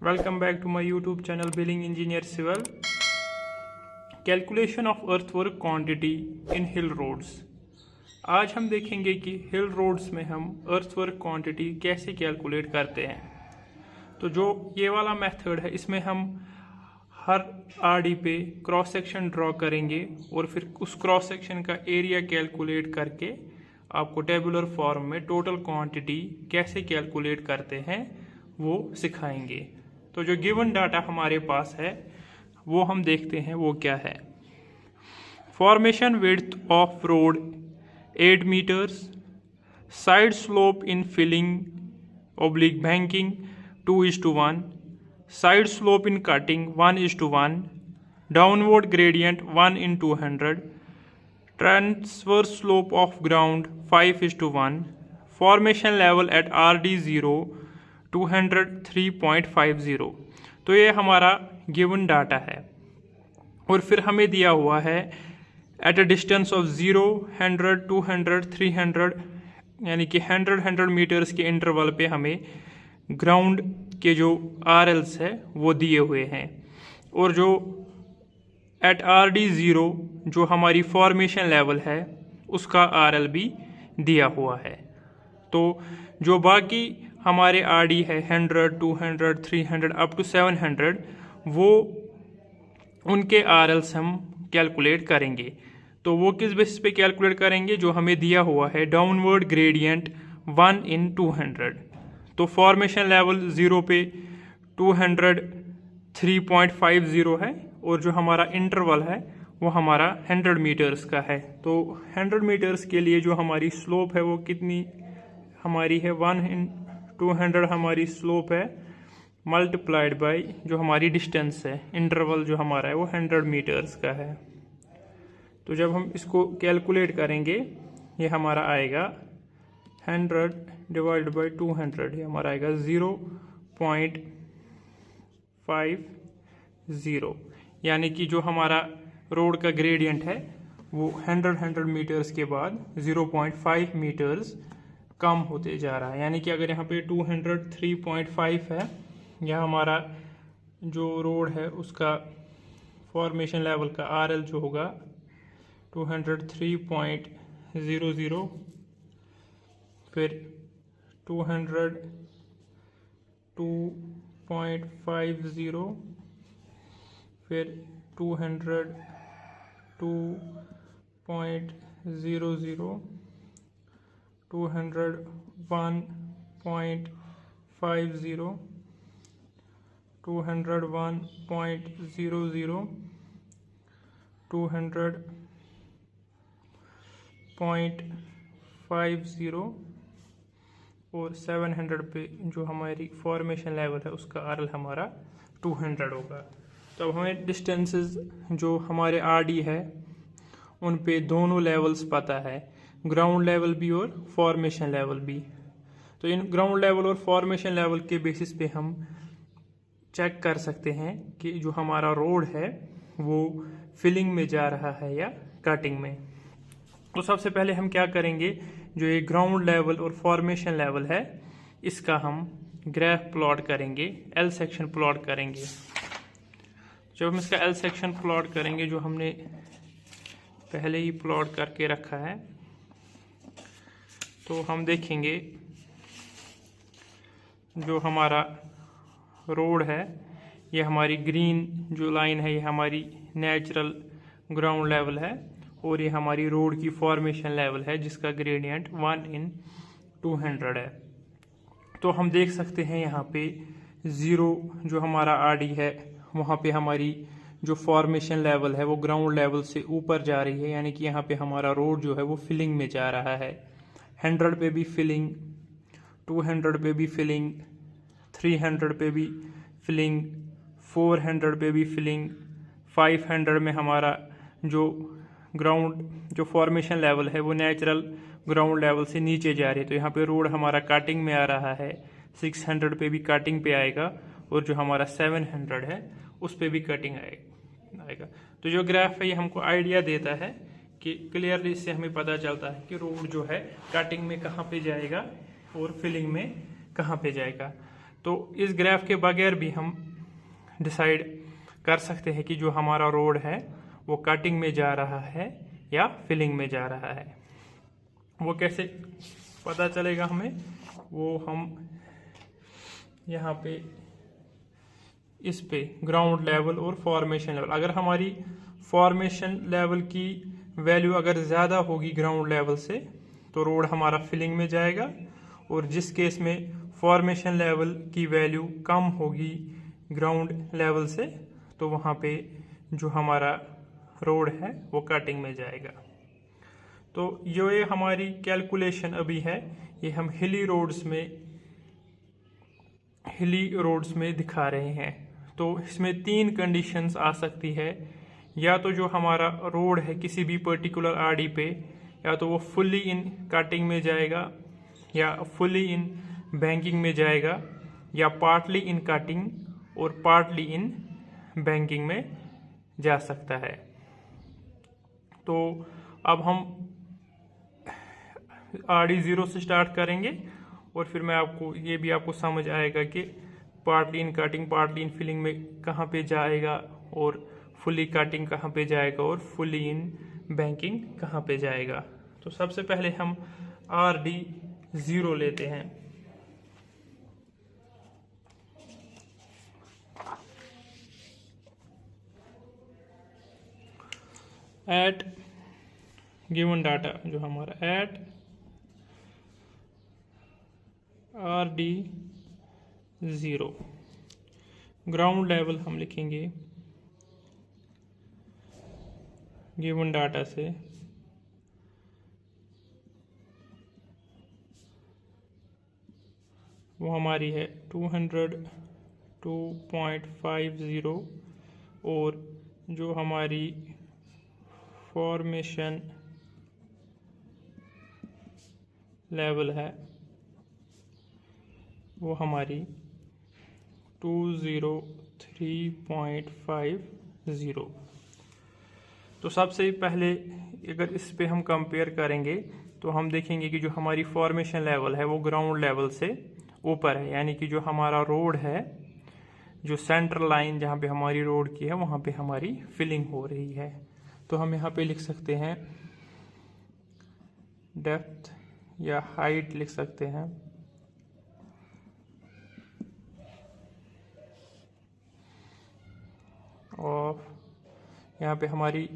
Welcome back to my YouTube channel Billing Engineer Civil. Calculation of earthwork quantity in hill roads. आज हम देखेंगे कि हिल roads में हम earthwork quantity कैसे कैलकुलेट करते हैं। तो जो ये वाला मेथड है इसमें हम हर आरडी पे क्रॉस सेक्शन ड्रॉ करेंगे और फिर उस क्रॉस सेक्शन का एरिया कैलकुलेट करके आपको टेबुलर फॉर्म में टोटल क्वांटिटी कैसे कैलकुलेट करते हैं वो सिखाएंगे। तो जो गिवन डाटा हमारे पास है वो हम देखते हैं वो क्या है। Formation width of road 8 metres, side slope in filling oblique banking 2:1, side slope in cutting 1:1, downward gradient 1:200, transverse slope of ground 5:1, formation level at RD0 203.50। तो ये हमारा गिवन डाटा है और फिर हमें दिया हुआ है एट अ डिस्टेंस ऑफ 0, 100, 200, 300 यानी कि 100 मीटर्स के इंटरवल पे हमें ग्राउंड के जो RLs है वो दिए हुए हैं और जो एट RD0 जो हमारी फॉर्मेशन लेवल है उसका RL भी दिया हुआ है। तो जो बाकी हमारे RD है 100, 200, 300 अप टू 700 वो उनके RLs हम कैलकुलेट करेंगे। तो वो किस बेसिस पे कैलकुलेट करेंगे? जो हमें दिया हुआ है डाउनवर्ड ग्रेडियंट 1:200। तो फॉर्मेशन लेवल 0 पे 203.50 है और जो हमारा इंटरवल है वो हमारा 100 मीटर्स का है। तो 100 मीटर्स के लिए जो हमारी स्लोप है वो कितनी हमारी है 1:200 हमारी स्लोप है मल्टीप्लाइड बाय जो हमारी डिस्टेंस है, इंटरवल जो हमारा है वो 100 मीटर्स का है। तो जब हम इसको कैलकुलेट करेंगे ये हमारा आएगा 100 डिवाइड बाय 200, ये हमारा आएगा 0.50, यानी कि जो हमारा रोड का ग्रेडियंट है वो 100 मीटर्स के बाद 0.5 मीटर्स कम होते जा रहा है। यानी कि अगर यहाँ पे 203.5 है, यह हमारा जो रोड है उसका फॉर्मेशन लेवल का RL जो होगा 203.00, फिर 202.50, फिर 202.00, 201.50, 201.00, 200.50 और 700 पे जो हमारी फॉर्मेशन लेवल है उसका RL हमारा 200 होगा। तो अब हमें डिस्टेंसेस जो हमारे RD है उन पे दोनों लेवल्स पता है, ग्राउंड लेवल भी और फॉर्मेशन लेवल भी। तो इन ग्राउंड लेवल और फॉर्मेशन लेवल के बेसिस पे हम चेक कर सकते हैं कि जो हमारा रोड है वो फिलिंग में जा रहा है या कटिंग में। तो सबसे पहले हम क्या करेंगे, जो ये ग्राउंड लेवल और फॉर्मेशन लेवल है इसका हम ग्राफ प्लॉट करेंगे, L सेक्शन प्लॉट करेंगे। जब हम इसका L सेक्शन प्लॉट करेंगे जो हमने पहले ही प्लॉट करके रखा है, तो हम देखेंगे जो हमारा रोड है ये हमारी ग्रीन जो लाइन है ये हमारी नेचुरल ग्राउंड लेवल है और ये हमारी रोड की फॉर्मेशन लेवल है जिसका ग्रेडियंट 1:200 है। तो हम देख सकते हैं यहाँ पे 0 जो हमारा RD है वहाँ पे हमारी जो फॉर्मेशन लेवल है वो ग्राउंड लेवल से ऊपर जा रही है, यानी कि यहाँ पे हमारा रोड जो है वो फिलिंग में जा रहा है। 100 पे भी फिलिंग, 200 पे भी फिलिंग, 300 पे भी फिलिंग, 400 पे भी फिलिंग, 500 में हमारा जो ग्राउंड जो फॉर्मेशन लेवल है वो नेचुरल ग्राउंड लेवल से नीचे जा रही है। तो यहाँ पे रोड हमारा कटिंग में आ रहा है, 600 पे भी कटिंग पे आएगा और जो हमारा 700 है उस पे भी कटिंग आएगा। तो जो ग्राफ है ये हमको आइडिया देता है कि क्लियरली इससे हमें पता चलता है कि रोड जो है कटिंग में कहाँ पे जाएगा और फिलिंग में कहाँ पे जाएगा। तो इस ग्राफ के बगैर भी हम डिसाइड कर सकते हैं कि जो हमारा रोड है वो कटिंग में जा रहा है या फिलिंग में जा रहा है। वो कैसे पता चलेगा हमें, वो हम यहाँ पे इस पे ग्राउंड लेवल और फॉर्मेशन लेवल, अगर हमारी फॉर्मेशन लेवल की वैल्यू अगर ज़्यादा होगी ग्राउंड लेवल से तो रोड हमारा फिलिंग में जाएगा, और जिस केस में फॉर्मेशन लेवल की वैल्यू कम होगी ग्राउंड लेवल से तो वहाँ पे जो हमारा रोड है वो कटिंग में जाएगा। तो ये हमारी कैलकुलेशन अभी है, ये हम हिली रोड्स में दिखा रहे हैं। तो इसमें 3 कंडीशंस आ सकती है, या तो जो हमारा रोड है किसी भी पर्टिकुलर आरडी पे या तो वो फुल्ली इन कटिंग में जाएगा या फुल्ली इन बैंकिंग में जाएगा, या पार्टली इन कटिंग और पार्टली इन बैंकिंग में जा सकता है। तो अब हम आरडी 0 से स्टार्ट करेंगे और फिर मैं आपको ये भी आपको समझ आएगा कि partly in cutting partly in filling में कहाँ पे जाएगा और फुल्ली कटिंग कहाँ पे जाएगा और फुल्ली इन बैंकिंग कहाँ पे जाएगा। तो सबसे पहले हम आरडी 0 लेते हैं। एट गिवन डाटा जो हमारा एट आरडी 0 ग्राउंड लेवल हम लिखेंगे गिवन डाटा से वो हमारी है 202.50 और जो हमारी फॉर्मेशन लेवल है वो हमारी 203.50। तो सबसे पहले अगर इस पे हम कंपेयर करेंगे तो हम देखेंगे कि जो हमारी फॉर्मेशन लेवल है वो ग्राउंड लेवल से ऊपर है, यानी कि जो हमारा रोड है जो सेंट्रल लाइन जहाँ पे हमारी रोड की है वहाँ पे हमारी फिलिंग हो रही है। तो हम यहाँ पे लिख सकते हैं डेप्थ या हाइट लिख सकते हैं और यहाँ पे हमारी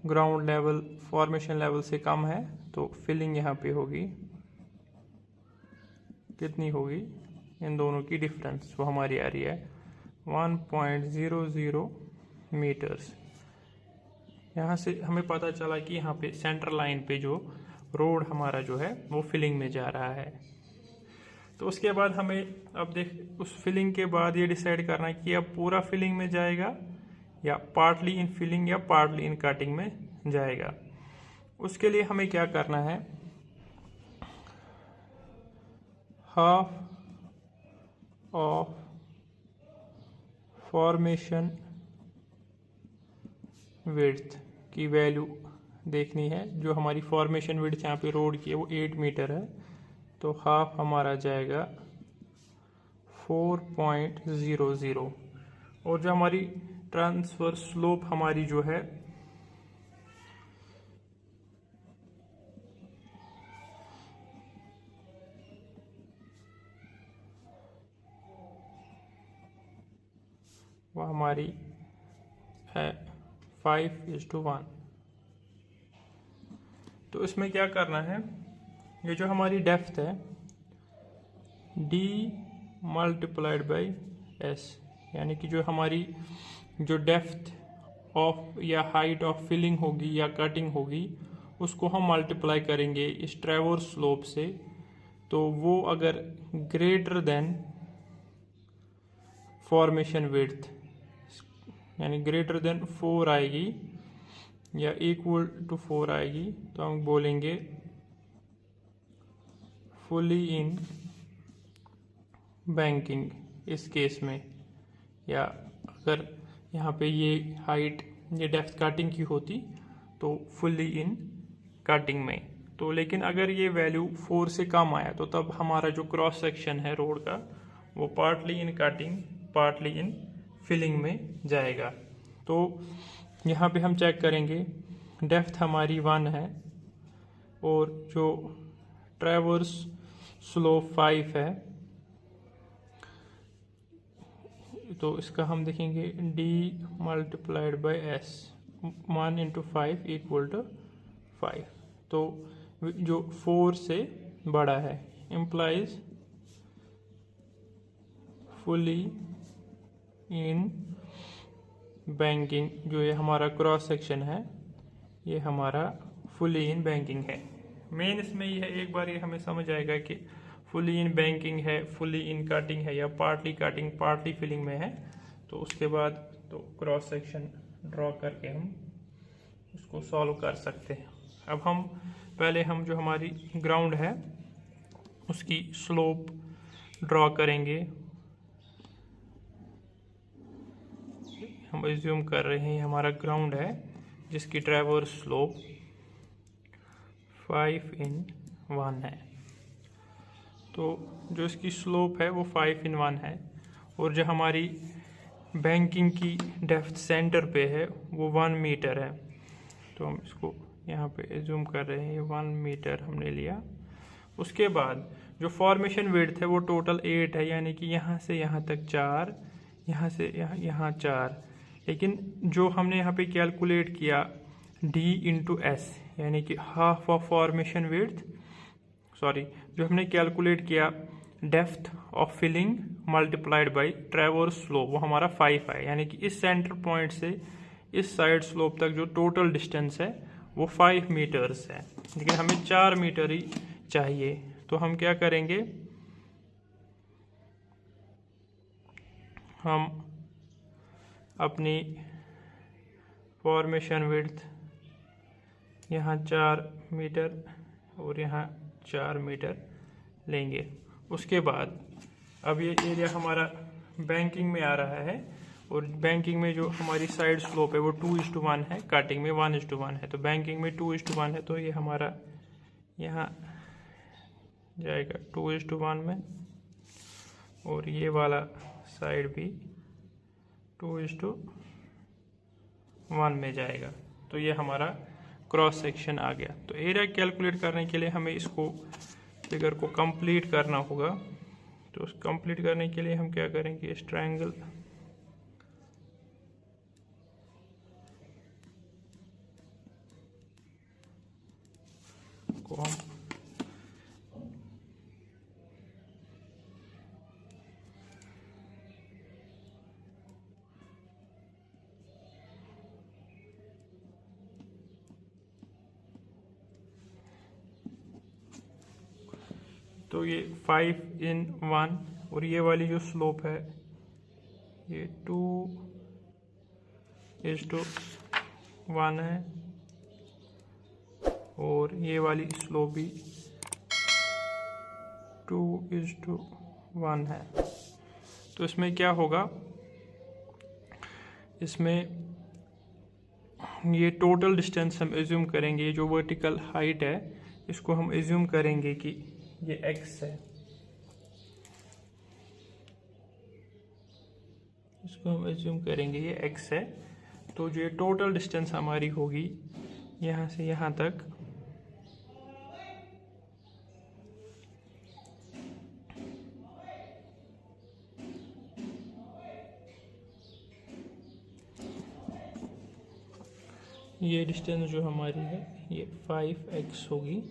ग्राउंड लेवल फॉर्मेशन लेवल से कम है तो फिलिंग यहाँ पे होगी, कितनी होगी, इन दोनों की डिफरेंस वो हमारी आ रही है 1.00 मीटर्स। यहाँ से हमें पता चला कि यहाँ पे सेंट्रल लाइन पे जो रोड हमारा जो है वो फिलिंग में जा रहा है। तो उसके बाद हमें अब उस फिलिंग के बाद ये डिसाइड करना है कि अब पूरा फिलिंग में जाएगा या पार्टली इन फिलिंग या पार्टली इन कटिंग में जाएगा। उसके लिए हमें क्या करना है, हाफ ऑफ फॉर्मेशन विड्थ की वैल्यू देखनी है। जो हमारी फॉर्मेशन विड्थ यहाँ पे रोड की है वो 8 मीटर है, तो हाफ हमारा जाएगा 4.00 और जो हमारी ट्रांसफर स्लोप हमारी जो है वो हमारी है 5:1। तो इसमें क्या करना है, ये जो हमारी डेप्थ है d मल्टीप्लाइड बाई s, यानी कि जो हमारी जो डेप्थ ऑफ या हाइट ऑफ फिलिंग होगी या कटिंग होगी उसको हम मल्टीप्लाई करेंगे इस ट्रेवर्स स्लोप से। तो वो अगर ग्रेटर देन फॉर्मेशन विड्थ यानी ग्रेटर देन 4 आएगी या इक्वल टू 4 आएगी तो हम बोलेंगे फुली इन बैंकिंग इस केस में, या अगर यहाँ पे ये हाइट ये डेप्थ कटिंग की होती तो फुली इन कटिंग में। तो लेकिन अगर ये वैल्यू 4 से कम आया तो तब हमारा जो क्रॉस सेक्शन है रोड का वो partly in cutting partly in filling में जाएगा। तो यहाँ पे हम चेक करेंगे, डेप्थ हमारी 1 है और जो ट्रैवर्स स्लोप 5 है, तो इसका हम देखेंगे d multiplied by S, 1 into 5 equal to 5। तो जो 4 से बड़ा है इम्प्लाइज फुली इन बैंकिंग। जो ये हमारा क्रॉस सेक्शन है ये हमारा फुली इन बैंकिंग है। मेन इसमें ये है, एक बार ये हमें समझ आएगा कि फुली इन बैंकिंग है, फुली इन कटिंग है या पार्टली कटिंग पार्टली फिलिंग में है, तो उसके बाद तो क्रॉस सेक्शन ड्रॉ करके हम उसको सॉल्व कर सकते हैं। अब हम पहले हम जो हमारी ग्राउंड है उसकी स्लोप ड्रॉ करेंगे। हम एज्यूम कर रहे हैं हमारा ग्राउंड है जिसकी ट्रैवर्स स्लोप 5/1 है। तो जो इसकी स्लोप है वो 5/1 है और जो हमारी बैंकिंग की डेप्थ सेंटर पे है वो 1 मीटर है। तो हम इसको यहाँ पे एज्यूम कर रहे हैं 1 मीटर हमने लिया। उसके बाद जो फॉर्मेशन विड्थ है वो टोटल 8 है, यानी कि यहाँ से यहाँ तक 4, यहाँ से यहाँ 4। लेकिन जो हमने यहाँ पे कैलकुलेट किया d इंटू एस, यानी कि half of formation width, sorry, जो हमने कैलकुलेट किया depth of filling multiplied by traverse slope, वो हमारा 5 है। यानी कि इस सेंटर पॉइंट से इस साइड स्लोप तक जो टोटल डिस्टेंस है वो 5 मीटर्स है, लेकिन हमें 4 मीटर ही चाहिए। तो हम क्या करेंगे, हम अपनी फॉर्मेशन विड्थ यहाँ 4 मीटर और यहाँ 4 मीटर लेंगे। उसके बाद अब ये एरिया हमारा बैंकिंग में आ रहा है और बैंकिंग में जो हमारी साइड स्लोप है वो 2:1 है, कटिंग में 1:1 है। तो बैंकिंग में 2:1 है, तो ये हमारा यहाँ जाएगा 2:1 में और ये वाला साइड भी 2:1 में जाएगा। तो ये हमारा क्रॉस सेक्शन आ गया। तो एरिया कैलकुलेट करने के लिए हमें इसको फिगर को कंप्लीट करना होगा। तो उस कंप्लीट करने के लिए हम क्या करेंगे, इस ट्रायंगल को हम तो ये 5/1 और ये वाली जो स्लोप है ये 2:1 है और ये वाली स्लोप भी 2:1 है। तो इसमें क्या होगा, इसमें ये टोटल डिस्टेंस हम एज्यूम करेंगे, जो वर्टिकल हाइट है इसको हम एज्यूम करेंगे कि ये x है, इसको हम एज्यूम करेंगे ये x है। तो जो ये टोटल डिस्टेंस हमारी होगी यहाँ से यहाँ तक, ये डिस्टेंस जो हमारी है ये 5x होगी।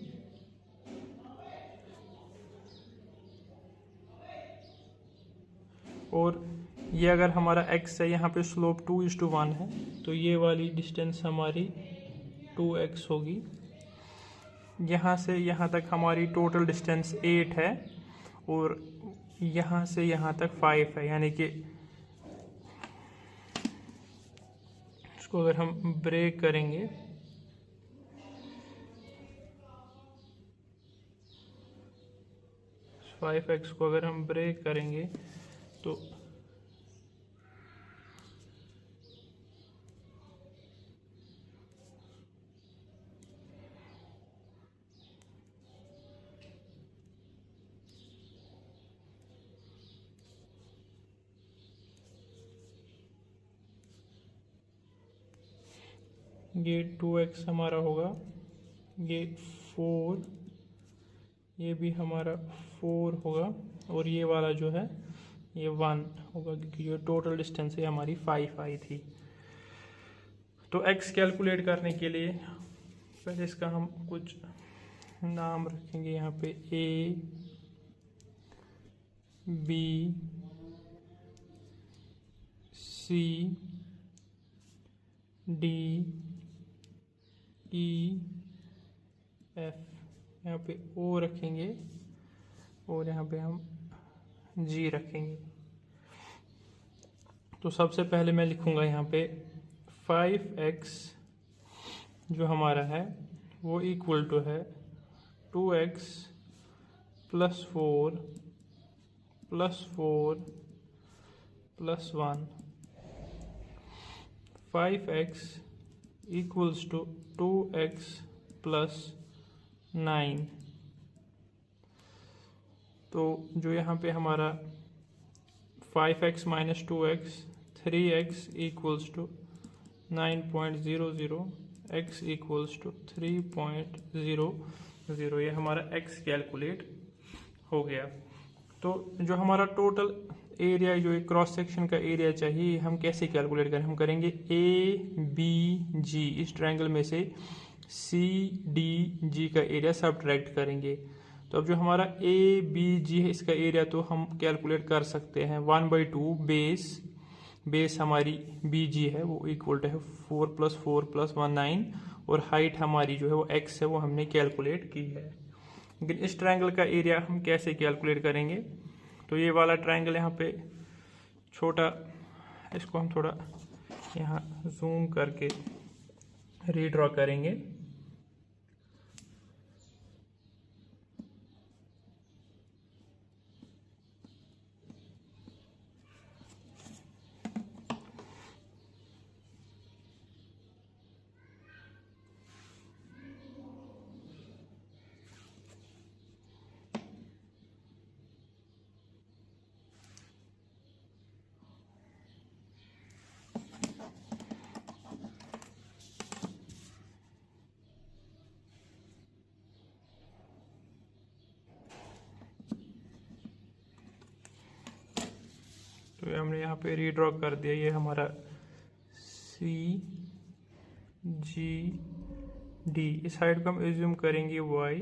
और ये अगर हमारा x है, यहाँ पे स्लोप 2:1 है, तो ये वाली डिस्टेंस हमारी 2x होगी। यहाँ से यहाँ तक हमारी टोटल डिस्टेंस 8 है और यहाँ से यहाँ तक 5 है, यानी कि इसको अगर हम ब्रेक करेंगे फाइव एक्स को अगर हम ब्रेक करेंगे तो ये 2x हमारा होगा, ये 4, ये भी हमारा 4 होगा, और ये वाला जो है ये 1 होगा, क्योंकि ये टोटल डिस्टेंस है हमारी 5 आई थी। तो x कैलकुलेट करने के लिए पहले इसका हम कुछ नाम रखेंगे यहाँ पे, A, B, C, D, E, F, यहाँ पे O रखेंगे और यहाँ पे हम G रखेंगे। तो सबसे पहले मैं लिखूँगा यहाँ पे 5x जो हमारा है वो इक्वल टू है 2x + 4 + 4 + 1। 5x equals to 2x + 9। तो जो यहाँ पे हमारा 5x - 2x 3x equals to 9.00, x equals to 3.00, ये हमारा x कैलकुलेट हो गया। तो जो हमारा टोटल एरिया, जो एक क्रॉस सेक्शन का एरिया चाहिए, हम कैसे कैलकुलेट करें? हम करेंगे ABG, इस ट्रायंगल में से CDG का एरिया सब्ट्रैक्ट करेंगे। तो अब जो हमारा ABG है इसका एरिया तो हम कैलकुलेट कर सकते हैं, 1/2 बेस हमारी BG है वो इक्वल टू है 4 + 4 + 1 9, और हाइट हमारी जो है वो x है, वो हमने कैलकुलेट की है। लेकिन इस ट्रायंगल का एरिया हम कैसे कैलकुलेट करेंगे? तो ये वाला ट्रायंगल यहाँ पे छोटा, इसको हम थोड़ा यहाँ जूम करके रीड्रॉ करेंगे। तो ये हमने यहाँ पे रीड्रॉ कर दिया, ये हमारा CGD। इस साइड को हम एज्यूम करेंगे y,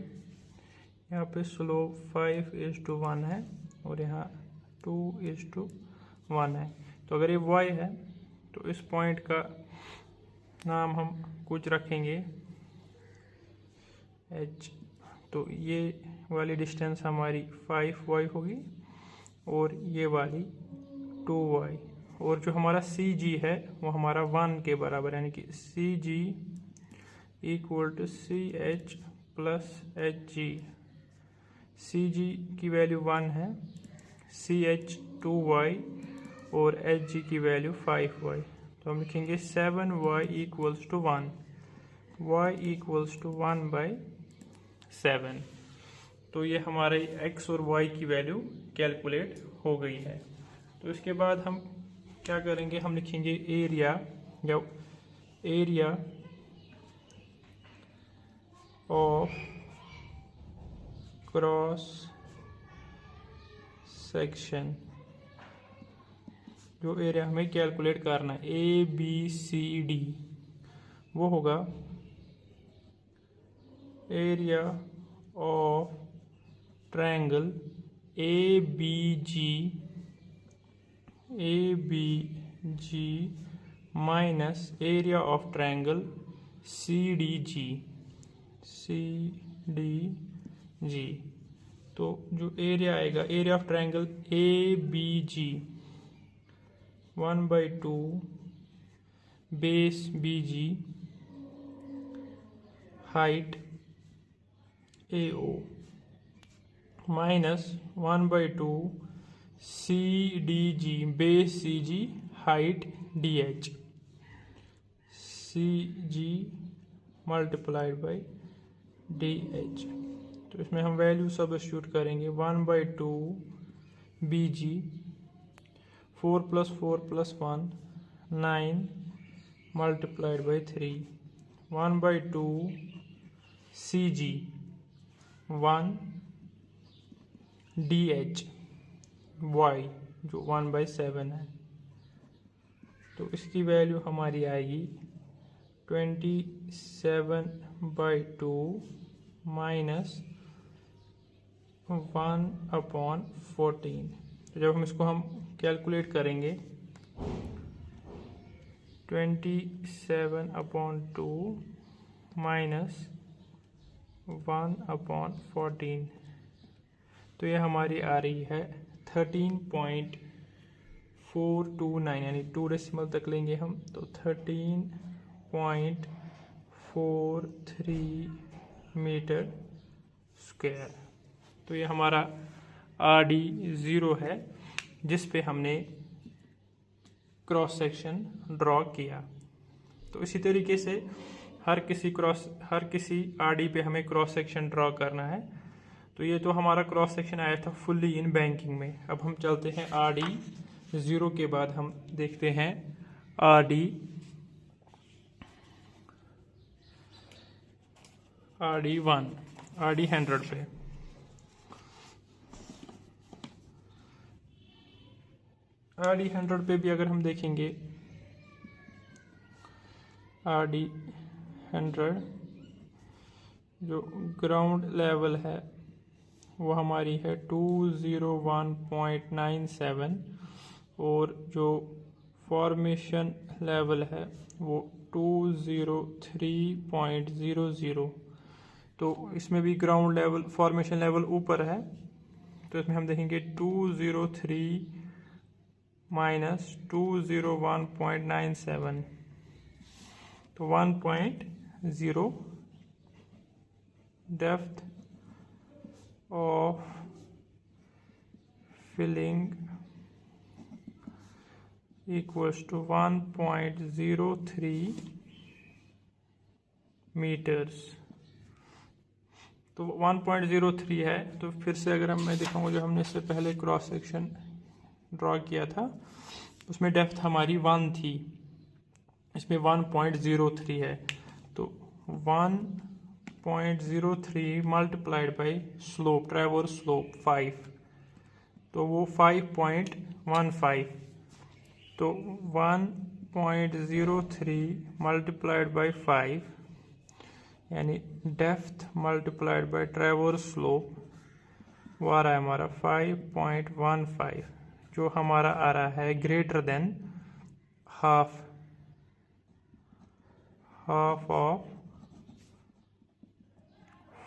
यहाँ पे स्लोप 5:1 है और यहाँ 2:1 है। तो अगर ये y है तो इस पॉइंट का नाम हम कुछ रखेंगे h। तो ये वाली डिस्टेंस हमारी 5y होगी और ये वाली 2y, और जो हमारा CG है वो हमारा 1 के बराबर है, यानी कि CG = CH + HG। CG की वैल्यू 1 है, CH 2y और HG की वैल्यू 5y। तो हम लिखेंगे 7y = 1, y = 1/7। तो ये हमारे x और y की वैल्यू कैलकुलेट हो गई है। तो इसके बाद हम क्या करेंगे? हम लिखेंगे एरिया, या एरिया ऑफ क्रॉस सेक्शन। जो एरिया हमें कैलकुलेट करना है ABCD, वो होगा area of triangle ABG minus area of triangle CDG। तो जो एरिया आएगा, area of triangle ABG 1/2 base BG, height AO, minus 1/2 CDG base CG, height DH। CG × DH। तो इसमें हम वैल्यू सब्स्टिट्यूट करेंगे, 1/2 BG, 4 + 4 + 1 9 × 3, 1/2 CG 1 DH Y जो 1/7 है। तो इसकी वैल्यू हमारी आएगी 27/2 माइनस 1/14। तो जब हम इसको कैलकुलेट करेंगे 27/2 माइनस 1/14, तो ये हमारी आ रही है 13.429, यानी 2 डेसिमल तक लेंगे हम तो 13.43 मीटर स्क्वायर। तो ये हमारा RD0 है जिस पे हमने क्रॉस सेक्शन ड्रॉ किया। तो इसी तरीके से हर किसी RD पे हमें क्रॉस सेक्शन ड्रॉ करना है। तो ये तो हमारा क्रॉस सेक्शन आया था फुल्ली इन बैंकिंग में। अब हम चलते हैं RD0 के बाद हम देखते हैं RD1 RD100 पे। RD100 पे भी अगर हम देखेंगे RD100 जो ग्राउंड लेवल है वो हमारी है 201.97 और जो फॉर्मेशन लेवल है वो 203.00। तो इसमें भी ग्राउंड लेवल फॉर्मेशन लेवल ऊपर है, तो इसमें हम देखेंगे 203 माइनस 201.97 तो 1.0 depth of filling equals to 1.03 metres. तो 1.03 है। तो फिर से अगर मैं दिखाऊंगा जो हमने इससे पहले क्रॉस सेक्शन ड्रॉ किया था उसमें डेप्थ हमारी 1 थी, इसमें 1.03 है। तो 1.03 multiplied by slope, traverse slope 5, तो वो 5.15। तो 1.03 मल्टीप्लाइड बाई 5 यानी depth multiplied by traverse slope वो आ रहा है हमारा 5.15, जो हमारा आ रहा है greater than half of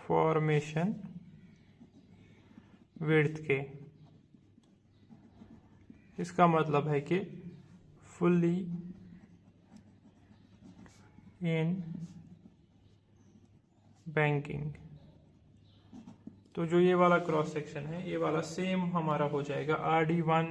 formation width के। इसका मतलब है कि फुल्ली इन बैंकिंग। तो जो ये वाला क्रॉस सेक्शन है ये वाला सेम हमारा हो जाएगा RD1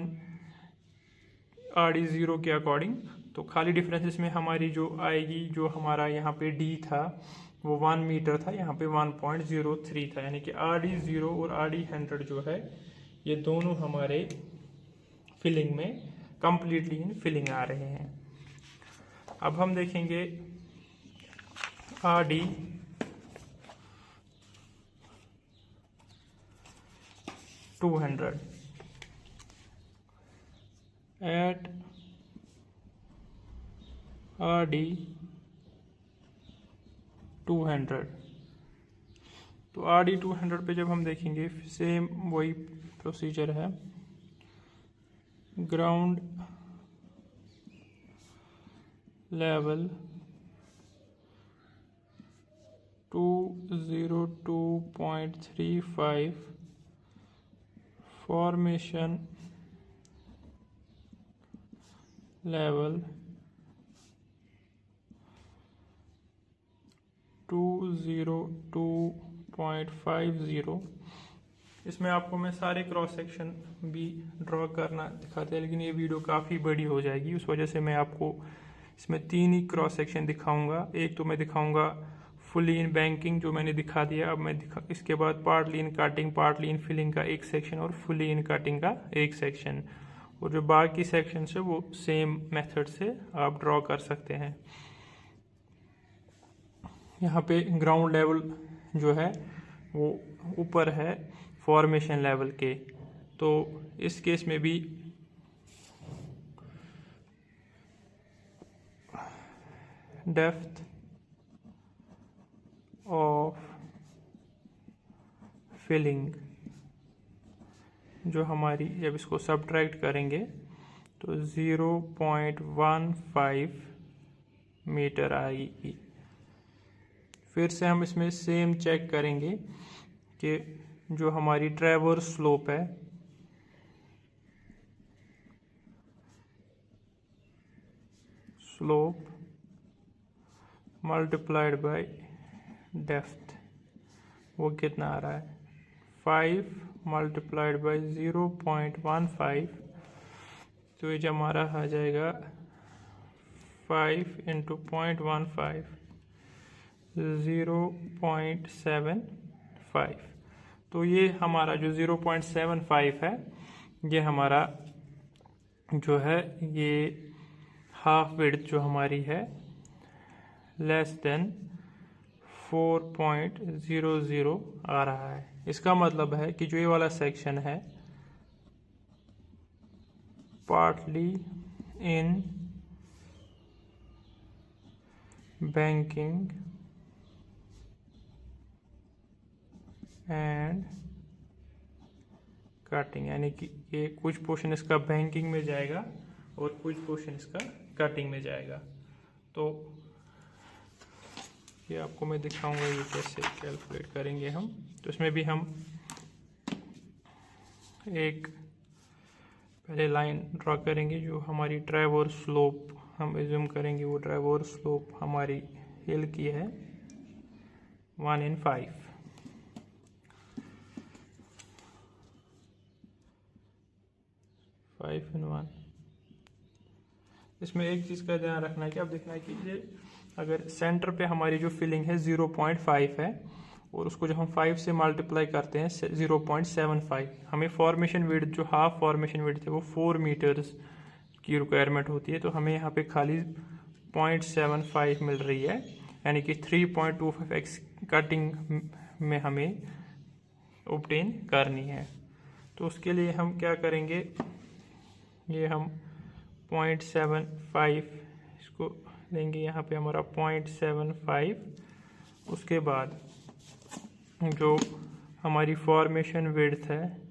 RD0 के अकॉर्डिंग। तो खाली डिफरेंस इसमें हमारी जो आएगी, जो हमारा यहाँ पे D था वो 1 मीटर था, यहाँ पे 1.03 था, यानी कि RD0 और RD100 जो है ये दोनों हमारे फिलिंग में कंप्लीटली इन फिलिंग आ रहे हैं। अब हम देखेंगे RD200 एट RD200। तो RD200 पे जब हम देखेंगे सेम वही प्रोसीजर है। Ground level 202.35, formation level 202.50। इसमें आपको मैं सारे क्रॉस सेक्शन भी ड्रॉ करना दिखाते हैं, लेकिन ये वीडियो काफ़ी बड़ी हो जाएगी, उस वजह से मैं आपको इसमें 3 ही क्रॉस सेक्शन दिखाऊंगा। एक तो मैं दिखाऊंगा फुली इन बैंकिंग जो मैंने दिखा दिया। अब मैं इसके बाद partly in cutting, partly in filling का एक सेक्शन और फुली इन कटिंग का एक सेक्शन, और जो बाकी सेक्शन है वो सेम मेथड से आप ड्रॉ कर सकते हैं। यहाँ पे ग्राउंड लेवल जो है वो ऊपर है फॉर्मेशन लेवल के, तो इस केस में भी डेप्थ ऑफ फिलिंग जो हमारी, जब इसको सब्ट्रैक्ट करेंगे तो 0.15 मीटर आएगी। फिर से हम इसमें सेम चेक करेंगे कि जो हमारी ट्रैवर्स स्लोप है स्लोप मल्टीप्लाइड बाय डेप्थ वो कितना आ रहा है 5 मल्टीप्लाइड बाय 0.15, तो ये जो हमारा आ जाएगा 5 इंटू 0.15 0.75। तो ये हमारा जो 0.75 है ये हमारा जो है ये हाफ विड्थ जो हमारी है लेस देन 4.00 आ रहा है। इसका मतलब है कि जो ये वाला सेक्शन है partly in banking and cutting, यानी कि ये कुछ पोर्शन इसका बैंकिंग में जाएगा और कुछ पोर्शन इसका कटिंग में जाएगा। तो ये आपको मैं दिखाऊंगा ये कैसे कैलकुलेट करेंगे हम। तो इसमें भी हम एक पहले लाइन ड्रॉ करेंगे जो हमारी ट्रैवर्स स्लोप हम एज्यूम करेंगे, वो ट्रैवर्स स्लोप हमारी हिल की है 1 in 5। इसमें एक चीज़ का ध्यान रखना है कि अब देखना है कि ये अगर सेंटर पे हमारी जो फिलिंग है 0.5 है और उसको जब हम 5 से मल्टीप्लाई करते हैं 0.75, हमें फॉर्मेशन विड्थ जो हाफ फॉर्मेशन विड्थ है वो 4 मीटर्स की रिक्वायरमेंट होती है, तो हमें यहाँ पे खाली 0.75 मिल रही है, यानी कि 3.25x कटिंग में हमें ऑब्टेन करनी है। तो उसके लिए हम क्या करेंगे, ये हम 0.75 इसको लेंगे, यहाँ पे हमारा 0.75, उसके बाद जो हमारी फॉर्मेशन विड्थ है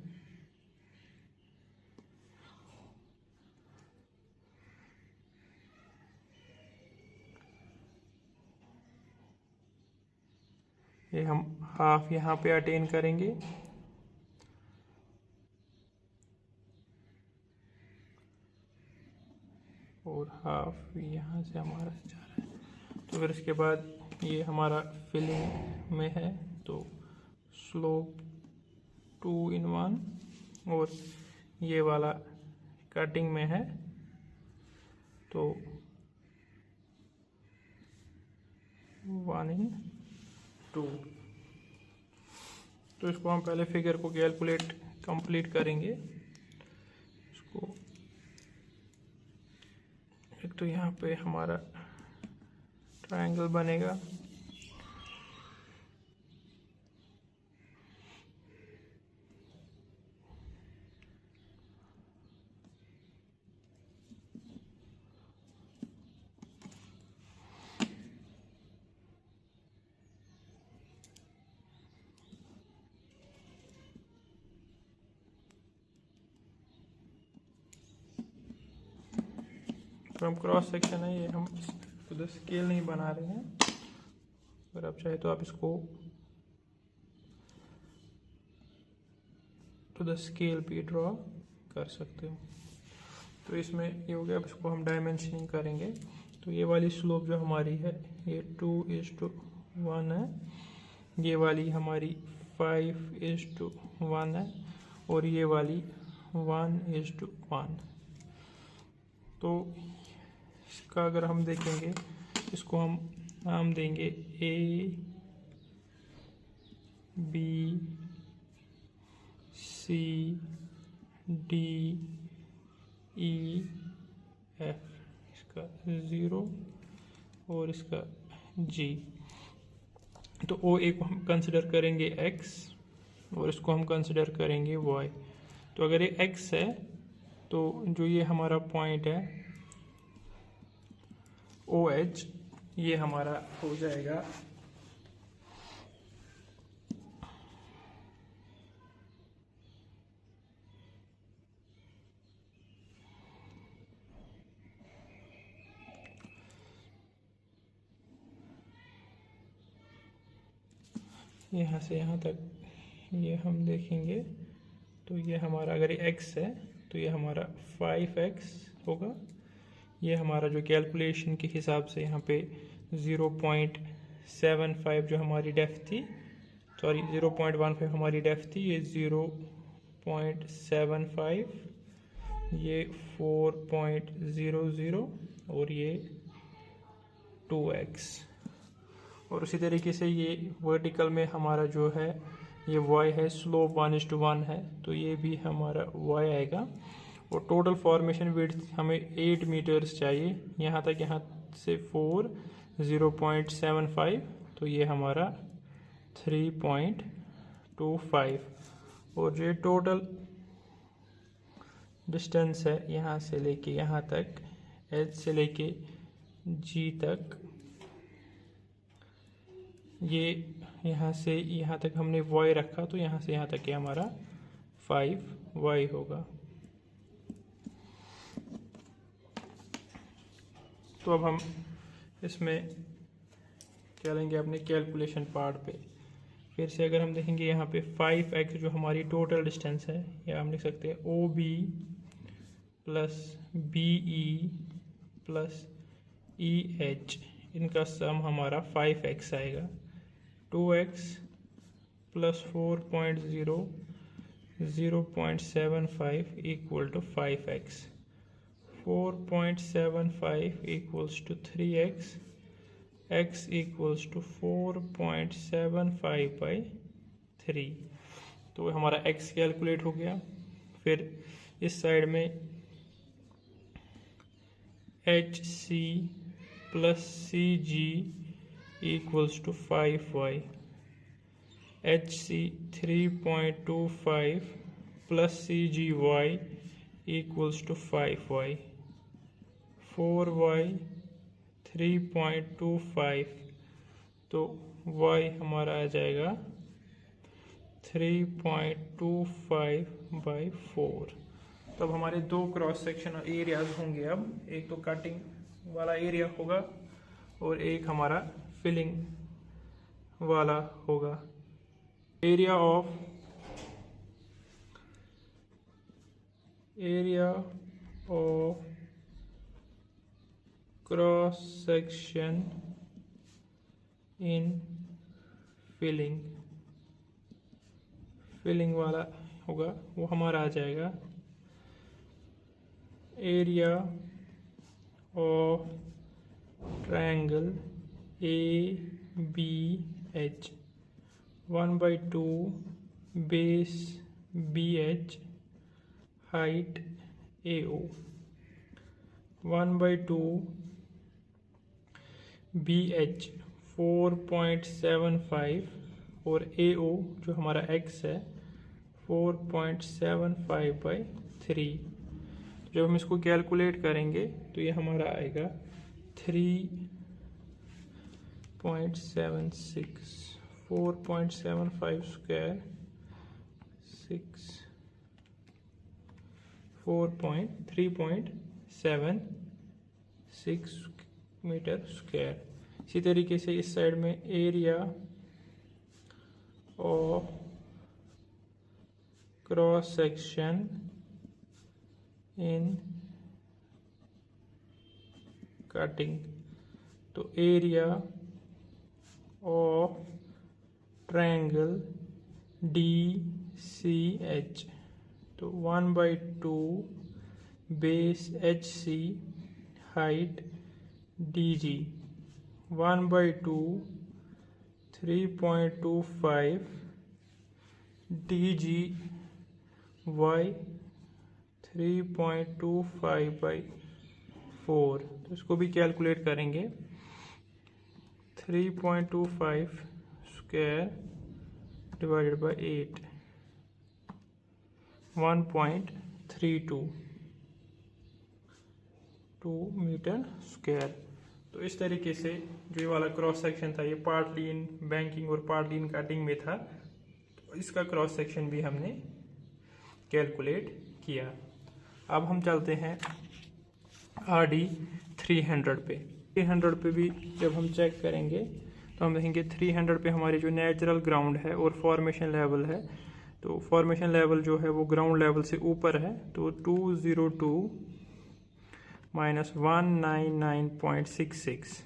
ये हम हाफ यहाँ पे अटेन करेंगे और हाफ यहाँ से हमारा जा रहा है। तो फिर इसके बाद ये हमारा फिलिंग में है तो स्लोप 2 in 1, और ये वाला कटिंग में है तो 1 in 2। तो इसको हम पहले फिगर को कंप्लीट करेंगे। इसको एक तो यहाँ पे हमारा ट्रायंगल बनेगा, तो हम क्रॉस सेक्शन है ये हम उधर स्केल नहीं बना रहे हैं, अगर आप चाहे तो आप इसको टू द स्केल भी ड्रॉ कर सकते हो। तो इसमें ये हो गया। अब इसको हम डायमेंशनिंग करेंगे। तो ये वाली स्लोप जो हमारी है ये 2:1 है, ये वाली हमारी 5:1 है और ये वाली 1:1। तो इसका अगर हम देखेंगे, इसको हम नाम देंगे A B C D E F, इसका 0 और इसका G। तो OA को हम कंसिडर करेंगे x और इसको हम कंसिडर करेंगे y। तो अगर ये x है तो जो ये हमारा पॉइंट है OH, ये हमारा हो जाएगा यहाँ से यहाँ तक, ये हम देखेंगे तो ये हमारा अगर ये x है तो ये हमारा 5x होगा। ये हमारा जो कैलकुलेशन के हिसाब से यहाँ पे 0.75 जो हमारी डेप्थ थी, सॉरी 0.15 हमारी डेप्थ थी, ये 0.75, ये 4.00 और ये 2x। और उसी तरीके से ये वर्टिकल में हमारा जो है ये y है, स्लोप 1:1 है, तो ये भी हमारा y आएगा। और टोटल फॉर्मेशन विड्थ हमें 8 मीटर्स चाहिए, यहाँ तक, यहाँ से 4, 0.75, तो ये हमारा 3.25। और जो टोटल डिस्टेंस है यहाँ से लेके यहाँ तक, H से लेके G तक, ये यहाँ से यहाँ तक हमने y रखा तो यहाँ से यहाँ तक ये हमारा 5y होगा। तो अब हम इसमें क्या लेंगे अपने कैलकुलेशन पार्ट पे। फिर से अगर हम देखेंगे यहाँ पे 5x जो हमारी टोटल डिस्टेंस है, या हम लिख सकते हैं OB plus BE plus EH, इनका सम हमारा 5x आएगा। 2x plus 4.0 0.75 equal to 5x, 4.75 equals to 3x, x equals to 4.75 by 3। तो हमारा x कैलकुलेट हो गया। फिर इस साइड में HC plus CG equals to 5y, HC 3.25 plus CGY equals to 5y, 4y 3.25, तो y हमारा आ जाएगा 3.25 बाई 4। तब हमारे दो क्रॉस सेक्शन एरियाज होंगे। अब एक तो कटिंग वाला एरिया होगा और एक हमारा फिलिंग वाला होगा। Area of cross section in filling वाला होगा, वो हमारा आ जाएगा area of triangle ABH 1/2 base BH height AO, 1/2 BH 4.75 और AO जो हमारा x है 4.75/3। जब हम इसको कैलकुलेट करेंगे तो ये हमारा आएगा 3.76, 4.75 स्क्वायर 3.76 मीटर स्क्वायर। इसी तरीके से इस साइड में area of cross section in cutting, तो एरिया ऑफ ट्रायंगल DCH, तो 1/2 base HC height DG, 1/2 3.25 DGY 3.25/4। तो इसको भी कैलकुलेट करेंगे। 3.25 square divided by 8, 1.32 metre square. तो इस तरीके से जो ये वाला क्रॉस सेक्शन था, ये पार्टली इन बैंकिंग और पार्टली इन कटिंग में था, तो इसका क्रॉस सेक्शन भी हमने कैलकुलेट किया। अब हम चलते हैं RD 300 पे। 300 पे भी जब हम चेक करेंगे तो हम देखेंगे 300 पे हमारी जो नेचुरल ग्राउंड है और फॉर्मेशन लेवल है, तो फॉर्मेशन लेवल जो है वो ग्राउंड लेवल से ऊपर है, तो 202 माइनस 199.66,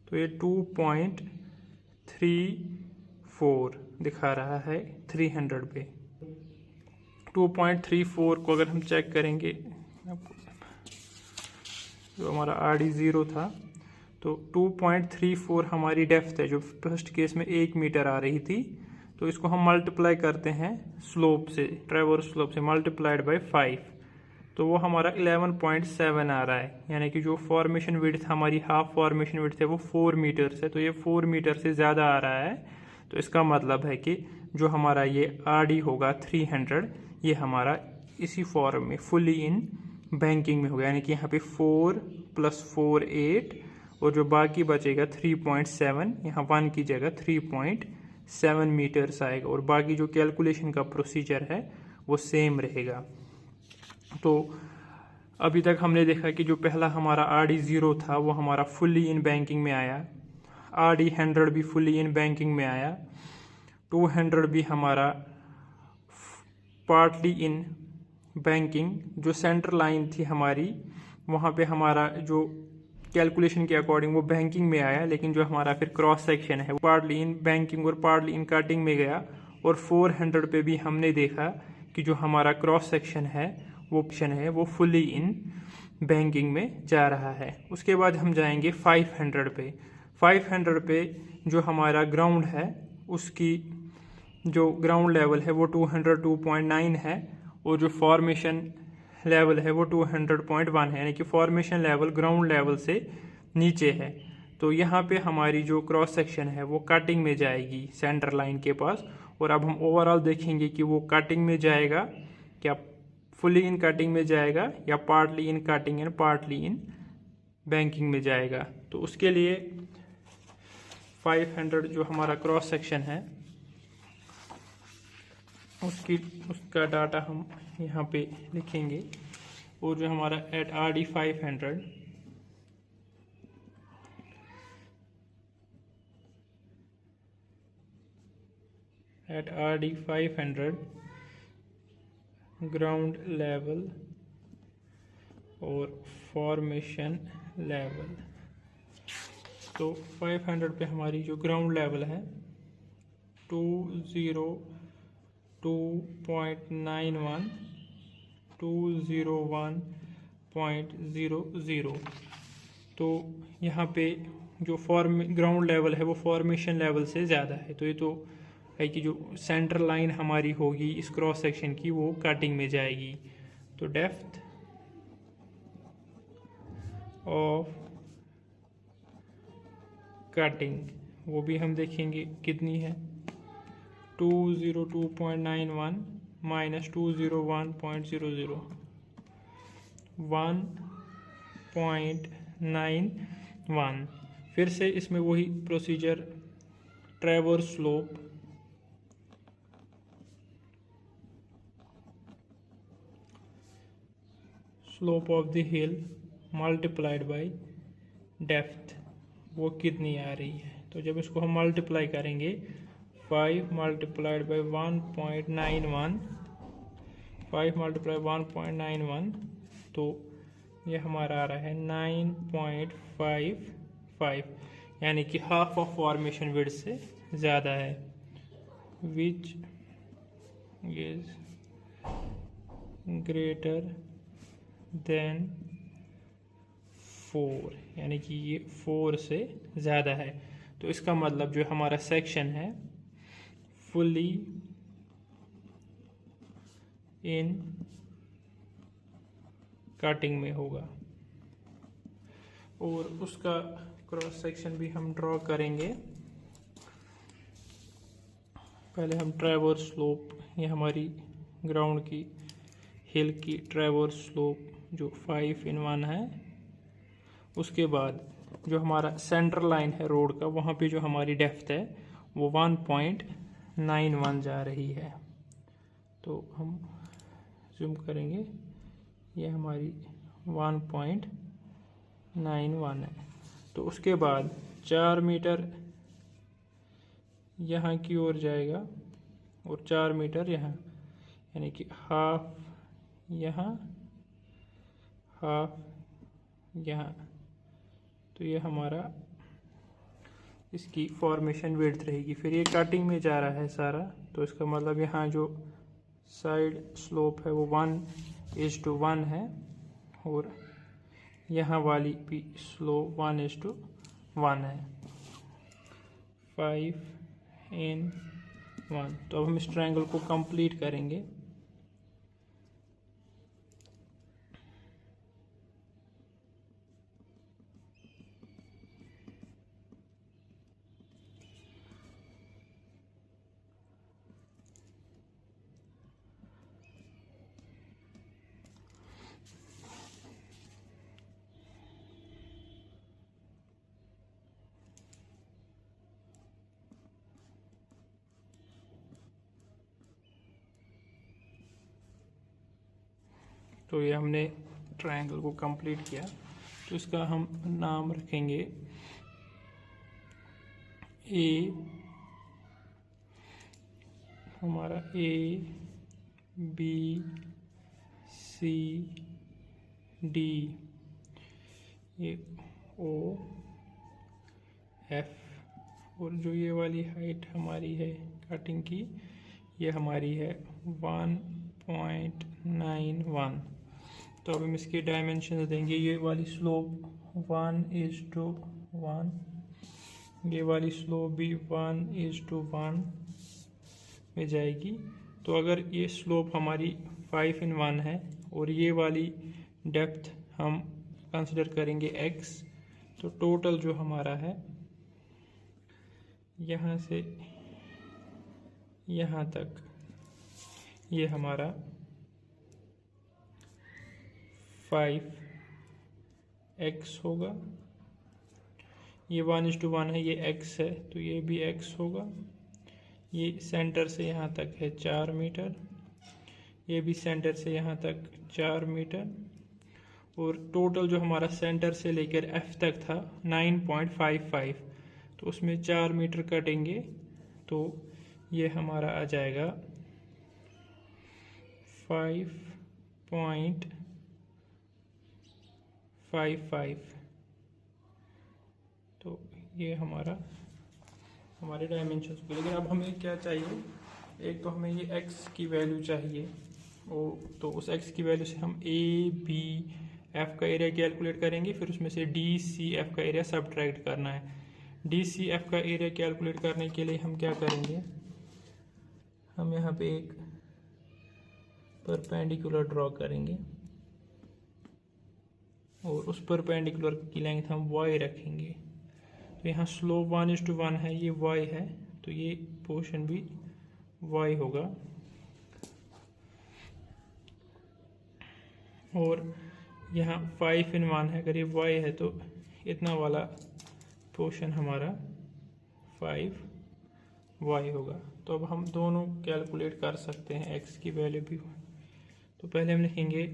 तो ये 2.34 दिखा रहा है 300 पे। 2.34 को अगर हम चेक करेंगे, जो हमारा RD0 था, तो 2.34 हमारी डेप्थ है, जो फर्स्ट केस में 1 मीटर आ रही थी, तो इसको हम मल्टीप्लाई करते हैं स्लोप से, ट्रेवर्स स्लोप से, मल्टीप्लाइड बाय 5, तो वो हमारा 11.7 आ रहा है। यानी कि जो फॉर्मेशन विड्थ हमारी हाफ फॉर्मेशन विड्थ है वो 4 मीटर है, तो ये 4 मीटर से ज़्यादा आ रहा है। तो इसका मतलब है कि जो हमारा ये RD होगा 300, ये हमारा इसी फॉर्म में फुली इन बैंकिंग में होगा। यानी कि यहाँ पे 4 + 4 8, और जो बाकी बचेगा 3.7, यहाँ 1 की जगह 3.7 मीटर्स आएगा, और बाकी जो कैलकुलेशन का प्रोसीजर है वो सेम रहेगा। तो अभी तक हमने देखा कि जो पहला हमारा RD0 था वो हमारा फुल्ली इन बैंकिंग में आया, RD 100 भी फुल्ली इन बैंकिंग में आया, 200 भी हमारा पार्टली इन बैंकिंग, जो सेंटर लाइन थी हमारी वहाँ पे हमारा जो कैलकुलेशन के अकॉर्डिंग वो बैंकिंग में आया, लेकिन जो हमारा फिर क्रॉस सेक्शन है वो पार्टली इन बैंकिंग और पार्टली इन कटिंग में गया। और 400 पे भी हमने देखा कि जो हमारा क्रॉस सेक्शन है वो फुली इन बैंकिंग में जा रहा है। उसके बाद हम जाएंगे 500 पे। 500 पे जो हमारा ग्राउंड है उसकी जो ग्राउंड लेवल है वो 202.9 है, और जो फॉर्मेशन लेवल है वो 200.1 है, यानी कि फॉर्मेशन लेवल ग्राउंड लेवल से नीचे है। तो यहाँ पे हमारी जो क्रॉस सेक्शन है वो कटिंग में जाएगी सेंटर लाइन के पास। और अब हम ओवरऑल देखेंगे कि वो कटिंग में जाएगा, क्या फुली इन कटिंग में जाएगा, या partly in cutting and partly in banking में जाएगा। तो उसके लिए 500 जो हमारा क्रॉस सेक्शन है उसका डाटा हम यहाँ पे लिखेंगे। और जो हमारा at RD 500 at RD 500 ground level और फॉर्मेशन लेवल, तो 500 पे हमारी जो ग्राउंड लेवल है 202.91 201.00, तो यहाँ पे जो ग्राउंड लेवल है वो फॉर्मेशन लेवल से ज़्यादा है। तो ये तो है कि जो सेंटर लाइन हमारी होगी इस क्रॉस सेक्शन की वो कटिंग में जाएगी। तो डेप्थ ऑफ कटिंग वो भी हम देखेंगे कितनी है, 202.91 माइनस 201.00, 1.91। फिर से इसमें वही procedure, ट्रेवर्स slope of the hill multiplied by depth, वो कितनी आ रही है। तो जब इसको हम मल्टीप्लाई करेंगे 5 मल्टीप्लाइड बाय 1.91, 5 मल्टीप्लाई 1.91, तो ये हमारा आ रहा है 9.55, यानी कि हाफ ऑफ फॉर्मेशन विड्थ से ज़्यादा है, विच इज ग्रेटर देन 4, यानी कि ये 4 से ज़्यादा है। तो इसका मतलब जो हमारा सेक्शन है फुली इन कटिंग में होगा। और उसका क्रॉस सेक्शन भी हम ड्रॉ करेंगे। पहले हम ट्रैवर्स स्लोप, ये हमारी ग्राउंड की हिल की ट्रैवर्स स्लोप जो 5/1 है, उसके बाद जो हमारा सेंटर लाइन है रोड का, वहाँ पे जो हमारी डेप्थ है वो 1.91 जा रही है। तो हम जूम करेंगे, ये हमारी 1.91 है। तो उसके बाद 4 मीटर यहाँ की ओर जाएगा और 4 मीटर यहाँ, यानी कि हाफ यहाँ, हाफ यहाँ। तो ये हमारा इसकी फॉर्मेशन विड्थ रहेगी। फिर ये कटिंग में जा रहा है सारा, तो इसका मतलब यहाँ जो साइड स्लोप है वो 1:1 है और यहाँ वाली भी स्लोप 1:1 है। 5/1। तो अब हम इस ट्रायंगल को कंप्लीट करेंगे। तो ये हमने ट्रायंगल को कंप्लीट किया। तो इसका हम नाम रखेंगे ए, हमारा ABCD, ये OF, और जो ये वाली हाइट हमारी है कटिंग की, ये हमारी है 1.91। तो अब हम इसके डायमेंशन देंगे। ये वाली स्लोप 1:1, ये वाली स्लोप भी 1:1 में जाएगी। तो अगर ये स्लोप हमारी 5/1 है और ये वाली डेप्थ हम कंसिडर करेंगे x, तो टोटल जो हमारा है यहाँ से यहाँ तक, ये हमारा 5x होगा। ये 1:1 है, ये x है, तो ये भी x होगा। ये सेंटर से यहाँ तक है 4 मीटर, ये भी सेंटर से यहाँ तक 4 मीटर, और टोटल जो हमारा सेंटर से लेकर F तक था 9.55, तो उसमें 4 मीटर कटेंगे, तो ये हमारा आ जाएगा 5.55। तो ये हमारे डायमेंशंस पे। लेकिन अब हमें क्या चाहिए, एक तो हमें ये x की वैल्यू चाहिए, तो उस x की वैल्यू से हम ABF का एरिया कैलकुलेट करेंगे। फिर उसमें से DCF का एरिया सब्ट्रैक्ट करना है। DCF का एरिया कैलकुलेट करने के लिए हम क्या करेंगे, हम यहाँ पे एक परपेंडिकुलर ड्रॉ करेंगे और उस परपेंडिकुलर की लेंथ हम y रखेंगे। तो यहाँ स्लोप 1:1 है, ये y है, तो ये पोर्शन भी y होगा। और यहाँ 5/1 है, अगर ये y है तो इतना वाला पोर्शन हमारा 5y होगा। तो अब हम दोनों कैलकुलेट कर सकते हैं, x की वैल्यू भी। तो पहले हम लिखेंगे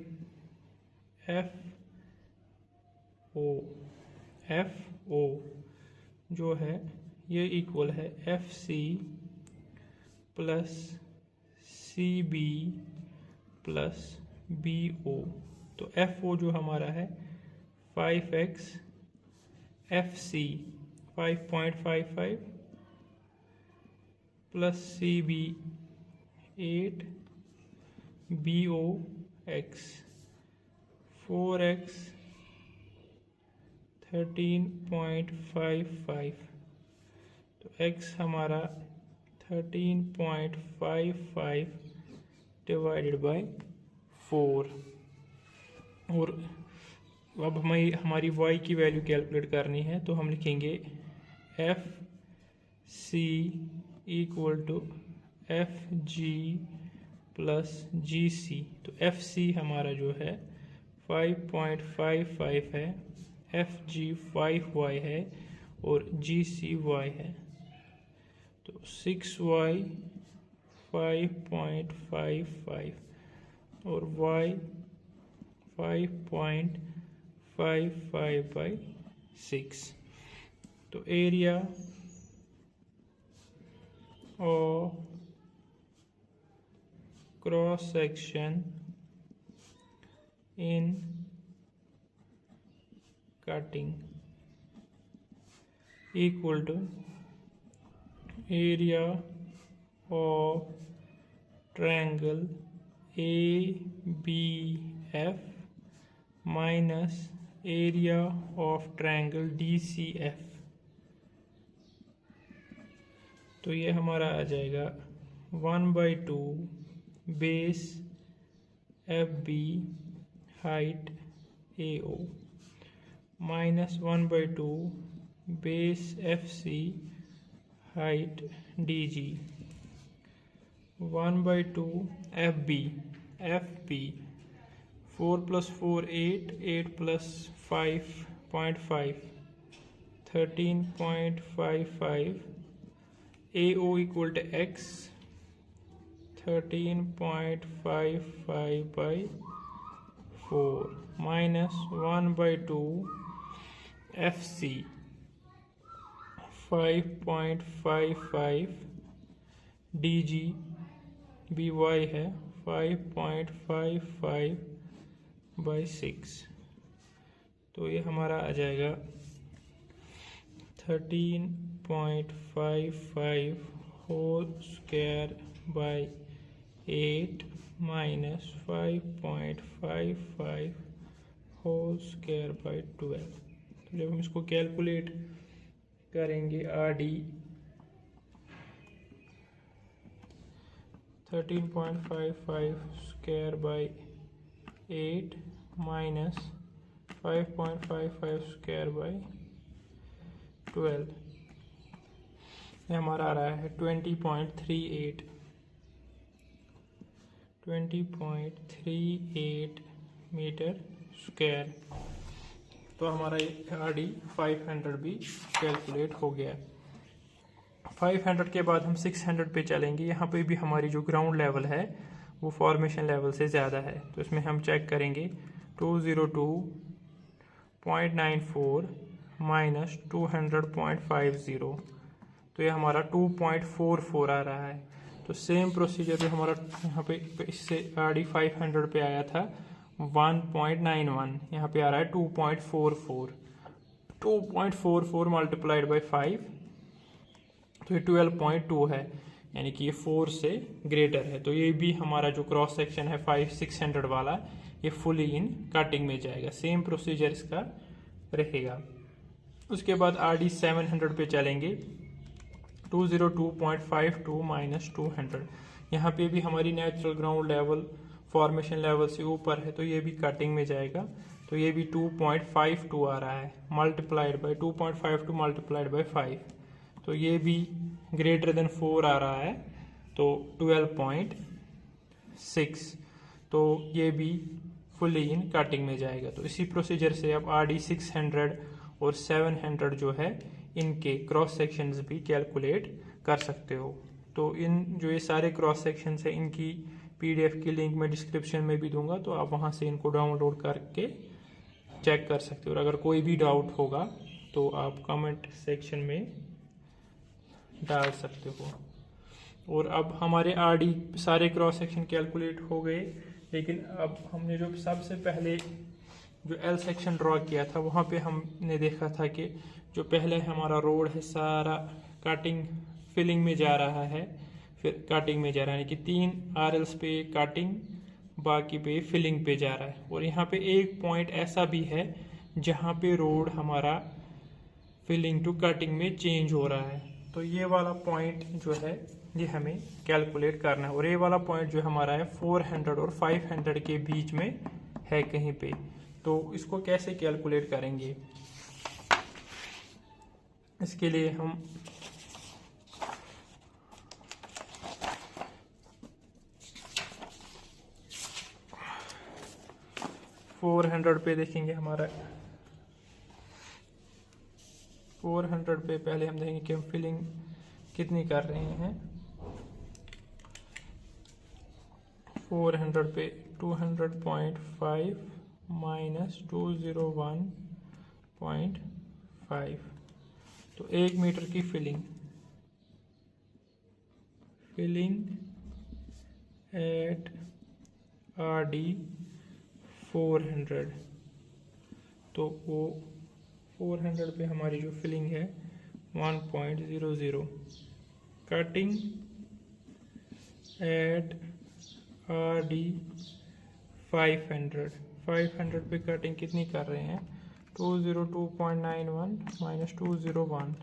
FO जो है ये इक्वल है FC plus CB plus BO। तो FO जो हमारा है 5x, FC 5.55 plus CB 8, BO x 4x 13.55। तो x हमारा 13.55 डिवाइडेड बाय 4, और अब हमें हमारी y की वैल्यू कैलकुलेट करनी है, तो हम लिखेंगे F C equal to F G plus G C. तो एफ सी हमारा जो है 5.55 है, एफ जी 5y है और जी सी y है। तो 6y 5.55 और y 5.55/6। तो एरिया और cross section in cutting equal to area of triangle ABF minus area of triangle DCF। तो ये हमारा आ जाएगा 1/2 base FB height AO minus 1/2 base FC height DG 1/2 FB 4 + 4 8, 8 + 5.5 13.55 AO equal to X 13.55/4 minus 1/2 FC 5.55 DG BY है 5.55/6। तो ये हमारा आ जाएगा 13.55 whole square by 8 minus 5.55 whole square by 12। तो जब हम इसको कैलकुलेट करेंगे RD 13.55 square by 8 minus 5.55 square by 12, ये हमारा आ रहा है 20.38 मीटर स्क्वायर। तो हमारा RD 500 भी कैलकुलेट हो गया। 500 के बाद हम 600 पे चलेंगे। यहाँ पे भी हमारी जो ग्राउंड लेवल है वो फॉर्मेशन लेवल से ज़्यादा है, तो इसमें हम चेक करेंगे 202.94 माइनस 200.50, तो ये हमारा 2.44 आ रहा है। तो सेम प्रोसीजर जो हमारा यहाँ पे इससे RD 500 पे आया था 1.91, यहाँ पे आ रहा है 2.44। 2.44 मल्टीप्लाइड बाई 5, तो ये 12.2 है, यानी कि ये 4 से ग्रेटर है। तो ये भी हमारा जो क्रॉस सेक्शन है 600 वाला, ये फुली इन कटिंग में जाएगा। सेम प्रोसीजर इसका रहेगा। उसके बाद RD 700 पे चलेंगे 202.52 माइनस 200। यहाँ पे भी हमारी natural ground level formation level से ऊपर है, तो ये भी कटिंग में जाएगा। तो ये भी 2.52 आ रहा है मल्टीप्लाइड बाई 2.52 मल्टीप्लाइड बाई 5, तो ये भी ग्रेटर देन 4 आ रहा है, तो 12.6, तो ये भी फुली इन कटिंग में जाएगा। तो इसी प्रोसीजर से अब RD 600 और 700 जो है इनके क्रॉस सेक्शंस भी कैलकुलेट कर सकते हो। तो इन जो ये सारे क्रॉस सेक्शंस है इनकी PDF की लिंक मैं डिस्क्रिप्शन में भी दूंगा, तो आप वहां से इनको डाउनलोड करके चेक कर सकते हो। और अगर कोई भी डाउट होगा तो आप कमेंट सेक्शन में डाल सकते हो। और अब हमारे RD सारे क्रॉस सेक्शन कैलकुलेट हो गए, लेकिन अब हमने जो सबसे पहले जो L सेक्शन ड्रॉ किया था वहाँ पे हमने देखा था कि जो पहले हमारा रोड है सारा कटिंग फिलिंग में जा रहा है, फिर कटिंग में जा रहा है, यानी कि 3 RLs पे कटिंग, बाकी पे फिलिंग पे जा रहा है। और यहाँ पे एक पॉइंट ऐसा भी है जहाँ पे रोड हमारा फिलिंग टू कटिंग में चेंज हो रहा है। तो ये वाला पॉइंट जो है ये हमें कैलकुलेट करना है। और ये वाला पॉइंट जो हमारा है 400 और 500 के बीच में है कहीं पे। तो इसको कैसे कैलकुलेट करेंगे? इसके लिए हम $400 पे देखेंगे। हमारा 400 पे पहले हम देखेंगे कि हम फिलिंग कितनी कर रहे हैं। 400 पे 200.5 माइनस 201.5, तो 1 मीटर की फिलिंग एट RD 400, तो वो 400 पे हमारी जो फिलिंग है 1.00। कटिंग एट RD 500 पे कटिंग कितनी कर रहे हैं? 202.91 माइनस 201,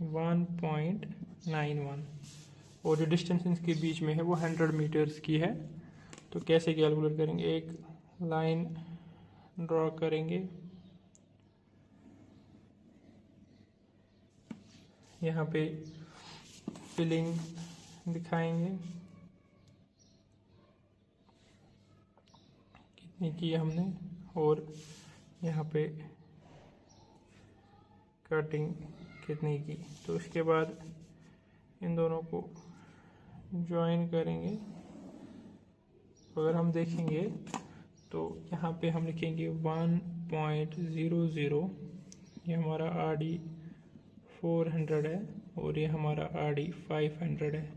1.91, और जो डिस्टेंस इनके बीच में है वो 100 मीटर्स की है। तो कैसे कैलकुलेट करेंगे? एक लाइन ड्रॉ करेंगे, यहाँ पे फिलिंग दिखाएंगे कितनी की हमने, और यहाँ पे कटिंग कितनी की। तो इसके बाद इन दोनों को ज्वाइन करेंगे। अगर हम देखेंगे तो यहाँ पे हम लिखेंगे 1.00, ये हमारा RD 400 है और ये हमारा RD 500 है,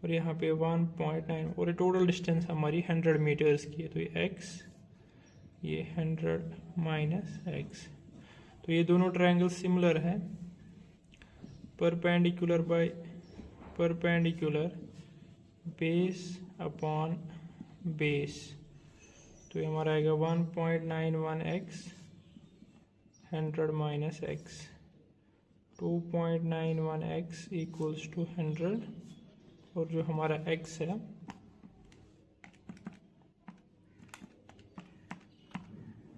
और यहाँ पे 1.9, और ये टोटल डिस्टेंस हमारी 100 मीटर्स की है। तो ये x, ये 100 माइनस x। तो ये दोनों ट्रायंगल सिमिलर है। Perpendicular by perpendicular, base upon base, तो ये हमारा आएगा 1.91x 100 minus x, 2.91x equals to 100, और जो हमारा x है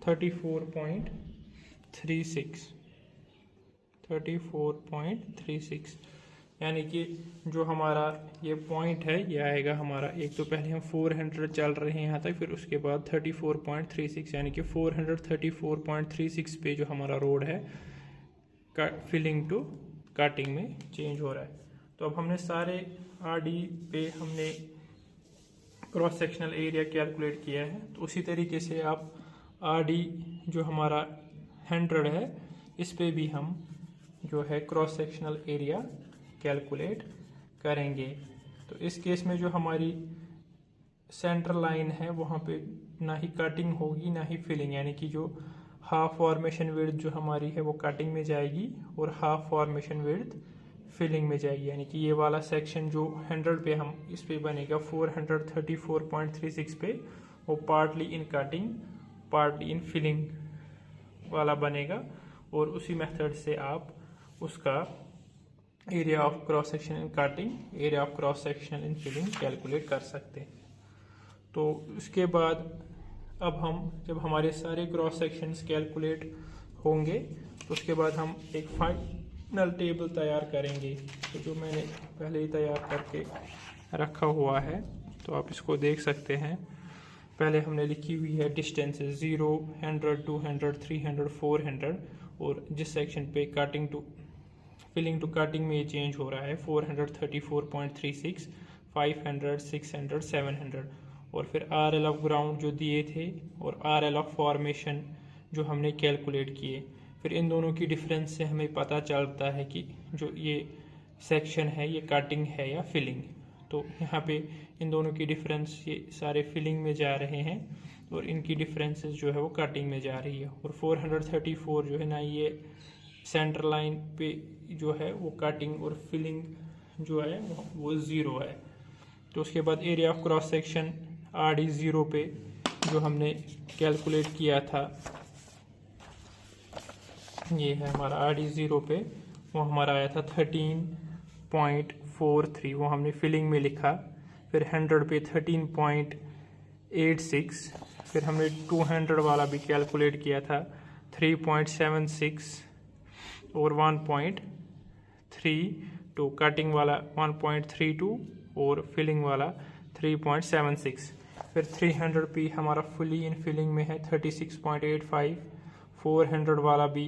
34.36, यानी कि जो हमारा ये पॉइंट है ये आएगा हमारा, एक तो पहले हम 400 चल रहे हैं यहाँ तक, फिर उसके बाद 34.36, यानी कि 434.36 पे जो हमारा रोड है फिलिंग टू कटिंग में चेंज हो रहा है। तो अब हमने सारे RD पे हमने क्रॉस सेक्शनल एरिया कैलकुलेट किया है। तो उसी तरीके से आप RD जो हमारा 100 है, इस पे भी हम जो है क्रॉस सेक्शनल एरिया कैलकुलेट करेंगे। तो इस केस में जो हमारी सेंटर लाइन है वहाँ पे ना ही कटिंग होगी ना ही फिलिंग, यानी कि जो हाफ फॉर्मेशन विड्थ जो हमारी है वो कटिंग में जाएगी और हाफ फॉर्मेशन विड्थ फिलिंग में जाएगी, यानी कि ये वाला सेक्शन जो 100 पे हम इस पे बनेगा 434.36 पे, वो partly in cutting partly in filling वाला बनेगा, और उसी मेथड से आप उसका area of cross section in cutting, area of cross section in filling calculate कर सकते हैं। तो उसके बाद अब हम जब हमारे सारे क्रॉस सेक्शंस कैलकुलेट होंगे तो उसके बाद हम एक फाइनल टेबल तैयार करेंगे। तो जो मैंने पहले ही तैयार करके रखा हुआ है, तो आप इसको देख सकते हैं। पहले हमने लिखी हुई है डिस्टेंसेस 0, 100, 200, 300, 400, और जिस सेक्शन पे cutting to filling to cutting में ये चेंज हो रहा है 434.36, 500, 600, 700, और फिर RL ऑफ ग्राउंड जो दिए थे और RL ऑफ फॉर्मेशन जो हमने कैलकुलेट किए। फिर इन दोनों की डिफरेंस से हमें पता चलता है कि जो ये सेक्शन है ये कटिंग है या फिलिंग। तो यहाँ पे इन दोनों की डिफरेंस ये सारे फिलिंग में जा रहे हैं और इनकी डिफरेंसेस जो है वो कटिंग में जा रही है। और 434 जो है ना, ये सेंटर लाइन पे जो है वो कटिंग और फिलिंग जो है वो 0 है। तो उसके बाद area of cross section RD 0 पे जो हमने कैलकुलेट किया था, ये है हमारा RD 0 पे, वो हमारा आया था 13.43, वो हमने फिलिंग में लिखा। फिर 100 पे 13.86, फिर हमने 200 वाला भी कैलकुलेट किया था 3.76 और 1.32, कटिंग वाला 1.32 और फिलिंग वाला 3.76। फिर 300 पे हमारा फुली इन फिलिंग में है 36.85, 400 वाला भी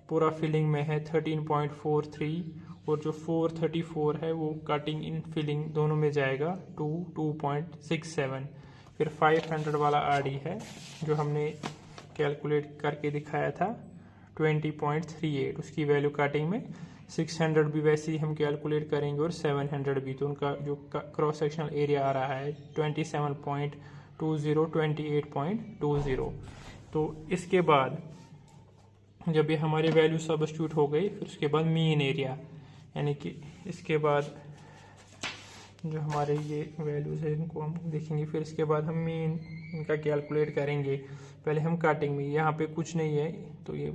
पूरा फिलिंग में है 13.43 और जो 434 है वो कटिंग इन फिलिंग दोनों में जाएगा 2.67। फिर 500 वाला आरडी है जो हमने कैलकुलेट करके दिखाया था 20.38, उसकी वैल्यू कटिंग में। 600 भी वैसे ही हम कैलकुलेट करेंगे और 700 भी, तो उनका जो क्रॉस सेक्शनल एरिया आ रहा है 27.20, 28.20। तो इसके बाद जब ये हमारे वैल्यू सब्स्टिट्यूट हो गई, फिर उसके बाद मीन एरिया, यानी कि इसके बाद जो हमारे ये वैल्यूज़ है इनको हम देखेंगे। फिर इसके बाद हम मीन इनका कैलकुलेट करेंगे। पहले हम काटेंगे, यहाँ पे कुछ नहीं है तो ये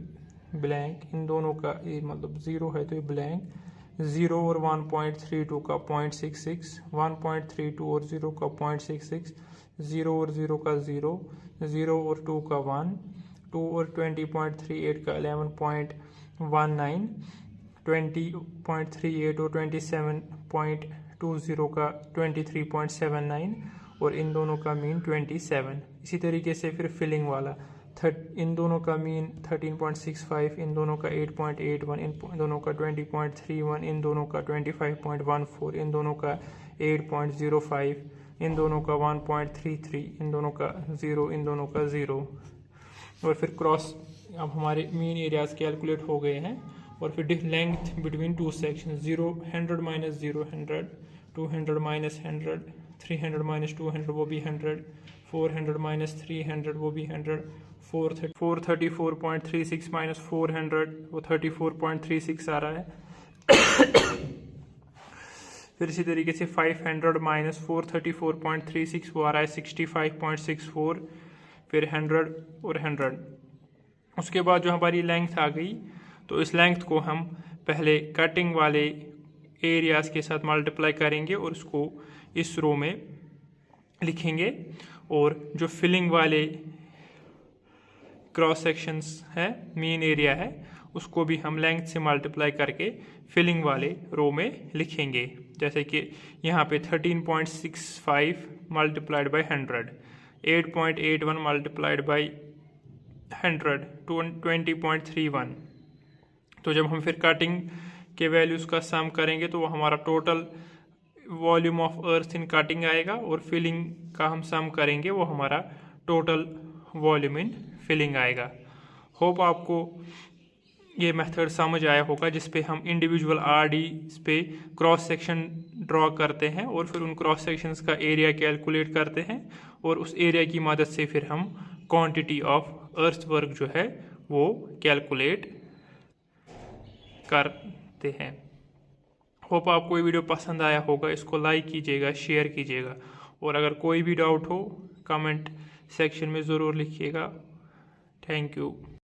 ब्लैंक, इन दोनों का ये मतलब 0 है तो ये ब्लैंक, 0 और 1.32 का 0.66, 1.32 और 0 का 0.66, 0 और 0 का 0, 0 और 2 का 1, 2 और 20.38 का 11.19, 20.38 और 27.20 का 23.79 और इन दोनों का मीन 27। इसी तरीके से फिर फिलिंग वाला इन दोनों का मीन 13.65, इन दोनों का 8.81, इन दोनों का 20.31, इन दोनों का 25.14, इन दोनों का 8.05, इन दोनों का 1.33, इन दोनों का 0, इन दोनों का 0। और फिर क्रॉस, अब हमारे मीन एरियाज कैलकुलेट हो गए हैं। और फिर length between two section 100 minus 0 100, 200 minus 100, 300 minus 200 वो भी 100, 400 माइनस 300 वो भी 100, 434.36 माइनस 400 वो 34.36 आ रहा है। फिर इसी तरीके से 500 माइनस 434.36 वो आ रहा है 65.64। फिर 100 और 100। उसके बाद जो हमारी लेंथ आ गई, तो इस लेंथ को हम पहले कटिंग वाले एरियाज के साथ मल्टीप्लाई करेंगे और उसको इस रो में लिखेंगे, और जो फिलिंग वाले क्रॉस सेक्शंस है, मीन एरिया है, उसको भी हम लेंथ से मल्टीप्लाई करके फिलिंग वाले रो में लिखेंगे। जैसे कि यहाँ पे 13.65 मल्टीप्लाइड बाई 100, 8.81 मल्टीप्लाइड बाई 100, 20.31। तो जब हम फिर कटिंग के वैल्यूज़ का सम करेंगे तो वो हमारा total volume of earth in cutting आएगा, और फिलिंग का हम सम करेंगे वो हमारा टोटल वॉल्यूम इन फिलिंग आएगा। होप आपको ये मेथड समझ आया होगा, जिस पे हम इंडिविजुअल आरडी पे क्रॉस सेक्शन ड्रॉ करते हैं और फिर उन क्रॉस सेक्शंस का एरिया कैलकुलेट करते हैं, और उस एरिया की मदद से फिर हम क्वांटिटी ऑफ अर्थ वर्क जो है वो कैलकुलेट करते हैं। होप आपको ये वीडियो पसंद आया होगा। इसको लाइक कीजिएगा, शेयर कीजिएगा, और अगर कोई भी डाउट हो कमेंट सेक्शन में ज़रूर लिखिएगा। Thank you.